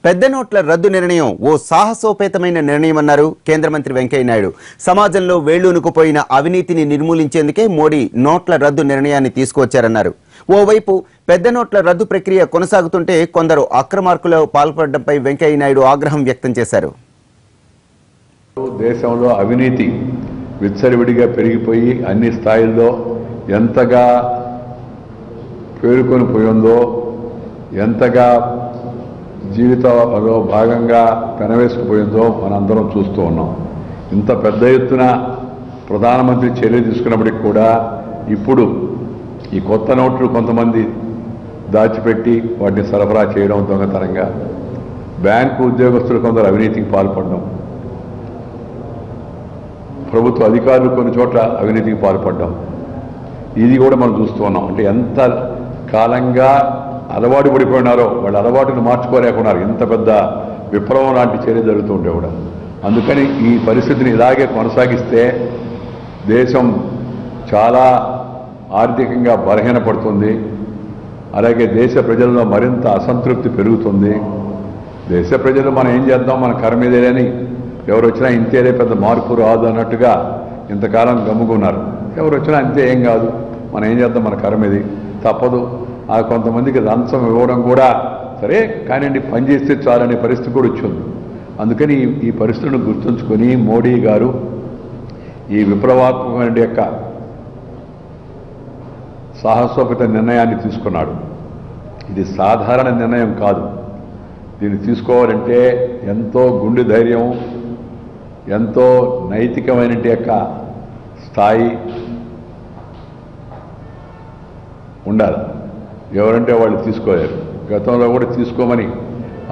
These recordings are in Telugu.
పెద్ద నోట్ల రద్దు నిర్ణయం ఓ సాహసోపేతమైన నిర్ణయమన్నారు కేంద్ర మంత్రి వెంకయ్య నాయుడు. సమాజంలో వేళ్లూనుకుపోయిన అవినీతిని నిర్మూలించేందుకే మోడీ నోట్ల రద్దు నిర్ణయాన్ని తీసుకువచ్చారన్నారు. ఓవైపు పెద్ద నోట్ల రద్దు ప్రక్రియ కొనసాగుతుంటే కొందరు అక్రమార్కులు పాల్పడడంపై వెంకయ్య నాయుడు ఆగ్రహం వ్యక్తం చేశారు. దేశంలో అవినీతి విచ్చలవిడిగా పెరిగిపోయి అన్ని స్థాయిల్లో ఎంతగా పేరుకొని పోయిందో, ఎంతగా జీవితంలో భాగంగా పెనవేసుకుపోయిందో మనందరం చూస్తూ ఉన్నాం. ఇంత పెద్ద ఎత్తున ప్రధానమంత్రి చర్య తీసుకున్నప్పటికీ కూడా ఇప్పుడు ఈ కొత్త నోట్లు కొంతమంది దాచిపెట్టి వాటిని సరఫరా చేయడం దొంగతనంగా, బ్యాంకు ఉద్యోగస్తులు కొందరు అవినీతికి పాల్పడడం, ప్రభుత్వ అధికారులు కొన్ని చోట్ల అవినీతికి పాల్పడడం, ఇది కూడా మనం చూస్తూ ఉన్నాం. అంటే ఎంత కాలంగా అలవాటు పడిపోయినారో వాళ్ళ అలవాటును మార్చుకోలేకున్నారు. ఇంత పెద్ద విప్లవం లాంటి చర్య జరుగుతుంటే కూడా. అందుకని ఈ పరిస్థితిని ఇలాగే కొనసాగిస్తే దేశం చాలా ఆర్థికంగా బలహీనపడుతుంది. అలాగే దేశ ప్రజల్లో మరింత అసంతృప్తి పెరుగుతుంది. దేశ ప్రజలు మనం ఏం చేద్దాం, మన కర్మేదేని ఎవరు వచ్చినా ఇంతేలే, పెద్ద మార్పు రాదు అన్నట్టుగా ఇంతకాలం గమ్ముకున్నారు. ఎవరు వచ్చినా అంతే, ఏం కాదు, మనం ఏం చేద్దాం, మన కర్మేది, తప్పదు. ఆ కొంతమందికి లంచం ఇవ్వడం కూడా సరే కానివ్వండి, పనిచేస్తే చాలనే పరిస్థితి కూడా వచ్చింది. అందుకని ఈ పరిస్థితులను గుర్తుంచుకొని మోడీ గారు ఈ విప్లవాత్మకమైన యొక్క సాహసోపేత నిర్ణయాన్ని తీసుకున్నాడు. ఇది సాధారణ నిర్ణయం కాదు. దీన్ని తీసుకోవాలంటే ఎంతో గుండె ధైర్యం, ఎంతో నైతికమైన యొక్క స్థాయి ఉండాలి. ఎవరంటే వాళ్ళు తీసుకోలేరు. గతంలో కూడా తీసుకోమని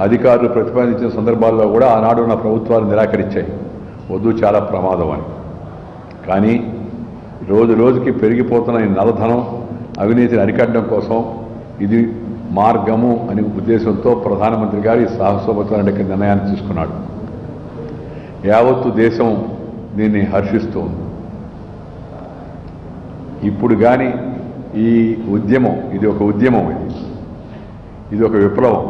అధికారులు ప్రతిపాదించిన సందర్భాల్లో కూడా ఆనాడు ఉన్న ప్రభుత్వాలు నిరాకరించాయి, వద్దు, చాలా ప్రమాదం అని. కానీ రోజు రోజుకి పెరిగిపోతున్న ఈ నల్లధనం, అవినీతిని అరికట్టడం కోసం ఇది మార్గము అనే ఉద్దేశంతో ప్రధానమంత్రి గారు ఈ సాహసోపేతమైన నిర్ణయాన్ని తీసుకున్నాడు. యావత్తు దేశం దీన్ని హర్షిస్తూ ఉంది. ఇప్పుడు కానీ ఈ ఉద్యమం, ఇది ఒక ఉద్యమం, ఇది ఒక విప్లవం,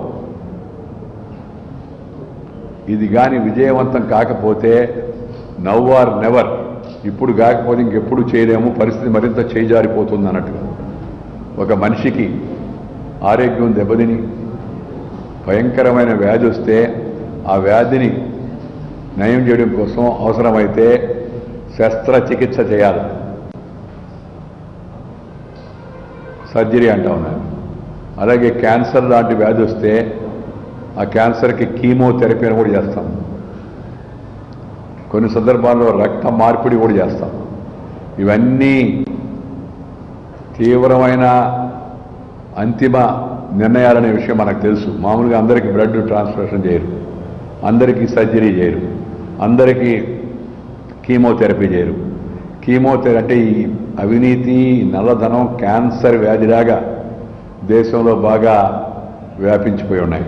ఇది కానీ విజయవంతం కాకపోతే నౌ ఆర్ నెవర్, ఇప్పుడు కాకపోతే ఇంకెప్పుడు చేయలేము, పరిస్థితి మరింత చేజారిపోతుంది అన్నట్టుగా. ఒక మనిషికి ఆరోగ్యం దెబ్బతిని భయంకరమైన వ్యాధి వస్తే ఆ వ్యాధిని నయం చేయడం కోసం అవసరమైతే శస్త్రచికిత్స చేయాలి, సర్జరీ అంటా ఉన్నారు. అలాగే క్యాన్సర్ లాంటి వ్యాధి వస్తే ఆ క్యాన్సర్కి కీమోథెరపీ అని కూడా చేస్తాం. కొన్ని సందర్భాల్లో రక్త మార్పిడి కూడా చేస్తాం. ఇవన్నీ తీవ్రమైన అంతిమ నిర్ణయాలనే విషయం మనకు తెలుసు. మామూలుగా అందరికీ బ్లడ్ ట్రాన్స్ఫ్యూషన్ చేయరు, అందరికీ సర్జరీ చేయరు, అందరికీ కీమోథెరపీ చేయరు. కీమోథెరపీ అంటే ఈ అవినీతి, నల్లధనం, క్యాన్సర్ వ్యాధిలాగా దేశంలో బాగా వ్యాపించిపోయి ఉన్నాయి.